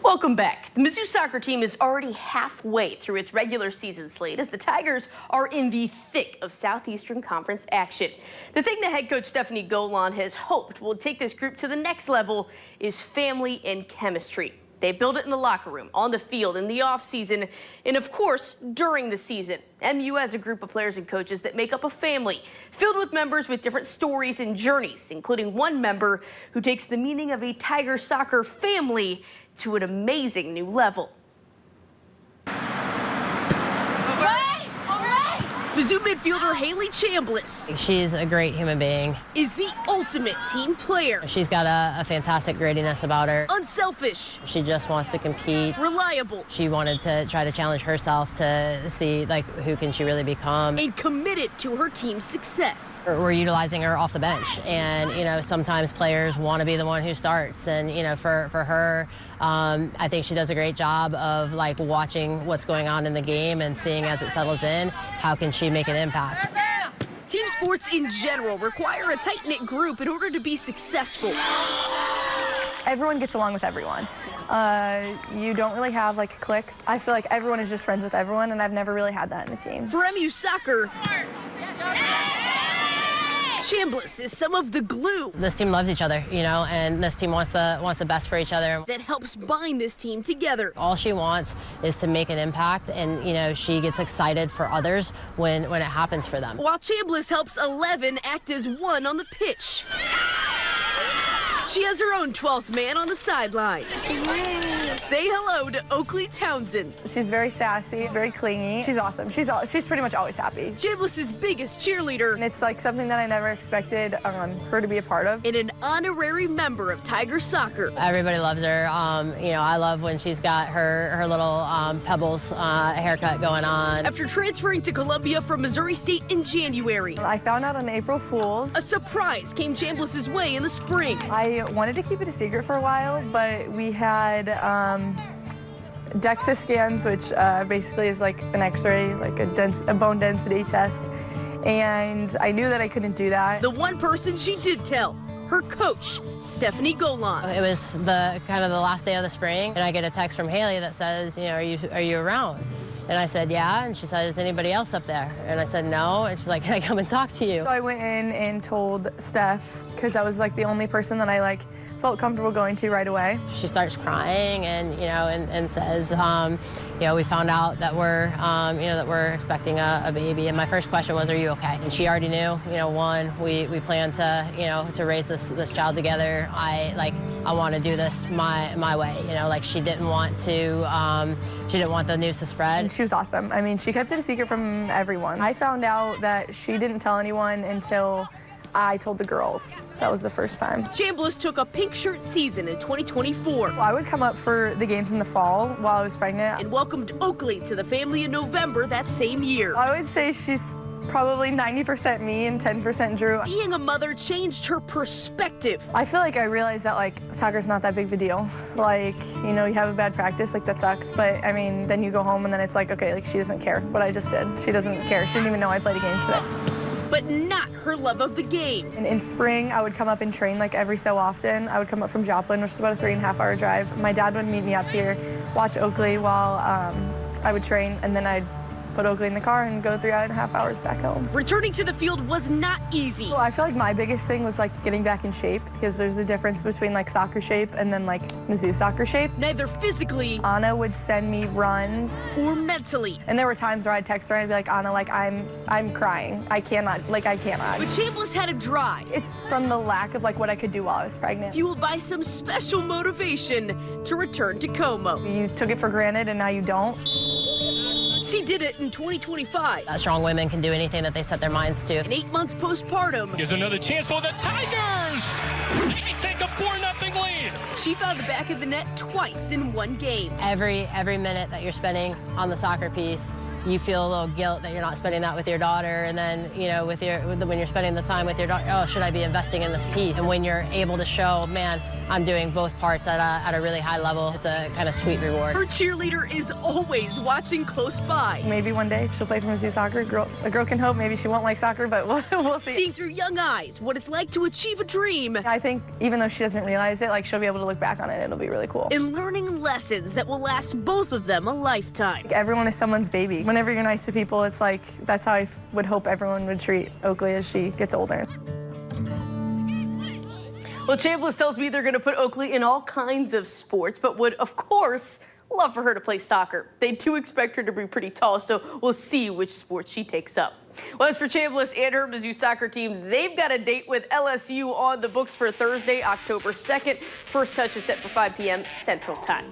Welcome back. The Mizzou soccer team is already halfway through its regular season slate as the Tigers are in the thick of Southeastern Conference action. The thing that head coach Stephanie Golan has hoped will take this group to the next level is family and chemistry. They build it in the locker room, on the field, in the offseason, and of course, during the season. MU has a group of players and coaches that make up a family, filled with members with different stories and journeys, including one member who takes the meaning of a Tiger soccer family to an amazing new level. Mizzou midfielder Haley Chambliss. She's a great human being. Is the ultimate team player. She's got a fantastic grittiness about her. Unselfish. She just wants to compete. Reliable. She wanted to try to challenge herself to see who can she really become. And committed to her team's success. We're utilizing her off the bench, and sometimes players want to be the one who starts, and for her, I think she does a great job of watching what's going on in the game and seeing as it settles in, how can she make an impact. Team sports in general require a tight-knit group in order to be successful. Everyone gets along with everyone. You don't really have cliques. I feel like everyone is just friends with everyone, and I've never really had that in a team. For MU soccer, Chambliss is some of the glue. This team loves each other, and this team wants the best for each other. That helps bind this team together. All she wants is to make an impact, and she gets excited for others when it happens for them. While Chambliss helps 11 act as one on the pitch. She has her own 12th man on the sideline. Say hello to Oakley Townsend. She's very sassy, she's very clingy. She's awesome. She's pretty much always happy. Chambliss's biggest cheerleader. And it's something that I never expected her to be a part of. And an honorary member of Tiger soccer. Everybody loves her. I love when she's got her little Pebbles haircut going on. After transferring to Columbia from Missouri State in January. I found out on April Fool's. A surprise came Chambliss's way in the spring. I wanted to keep it a secret for a while, but we had DEXA scans, which basically is like an x-ray, a bone density test. And I knew that I couldn't do that. The one person she did tell, her coach, Stephanie Golan. It was the last day of the spring, and I get a text from Haley that says, are you around? And I said, yeah, and she said, is anybody else up there? And I said, no, and she's like, can I come and talk to you? So I went in and told Steph, because that was the only person that I felt comfortable going to right away. She starts crying and says, we found out that we're expecting a baby. And my first question was, are you okay? And she already knew, one, we plan to raise this child together. I want to do this my way. She didn't want the news to spread. And she was awesome. I mean, she kept it a secret from everyone. I found out that she didn't tell anyone until I told the girls. That was the first time. Chambliss took a pink shirt season in 2024. Well, I would come up for the games in the fall while I was pregnant. And welcomed Oakley to the family in November that same year. I would say she's probably 90% me and 10% Drew. Being a mother changed her perspective. I feel like I realized that soccer's not that big of a deal. You have a bad practice, that sucks. But I mean, then you go home and then it's okay, she doesn't care what I just did. She doesn't care. She didn't even know I played a game today. But not her love of the game. And in spring, I would come up and train every so often. I would come up from Joplin, which is about a 3.5-hour drive. My dad would meet me up here, watch Oakley while I would train, and then I'd put Oakley in the car and go 3.5 hours back home. Returning to the field was not easy. Well, I feel my biggest thing was getting back in shape, because there's a difference between soccer shape and then Mizzou soccer shape. Neither physically. Anna would send me runs. Or mentally. And there were times where I'd text her and I'd be Anna, I'm crying. I cannot, I cannot. But Chambliss had a drive. It's from the lack of what I could do while I was pregnant. Fueled by some special motivation to return to Como. You took it for granted and now you don't. She did it in 2025. Strong women can do anything that they set their minds to. And 8 months postpartum. Here's another chance for the Tigers. They take a 4-0 lead. She found the back of the net twice in one game. Every minute that you're spending on the soccer piece, you feel a little guilt that you're not spending that with your daughter, and then when you're spending the time with your daughter, oh, should I be investing in this piece? And when you're able to show, man, I'm doing both parts at a really high level. It's a kind of sweet reward. Her cheerleader is always watching close by. Maybe one day she'll play for Mizzou soccer. A girl can hope. Maybe she won't like soccer, but we'll see. Seeing through young eyes what it's like to achieve a dream. I think even though she doesn't realize it, like she'll be able to look back on it. It'll be really cool. And learning lessons that will last both of them a lifetime. Everyone is someone's baby. Whenever you're nice to people, it's like that's how I would hope everyone would treat Oakley as she gets older. Well, Chambliss tells me they're going to put Oakley in all kinds of sports, but would, of course, love for her to play soccer. They do expect her to be pretty tall, so we'll see which sport she takes up. Well, as for Chambliss and her Mizzou soccer team, they've got a date with LSU on the books for Thursday, October 2nd. First touch is set for 5 p.m. Central Time.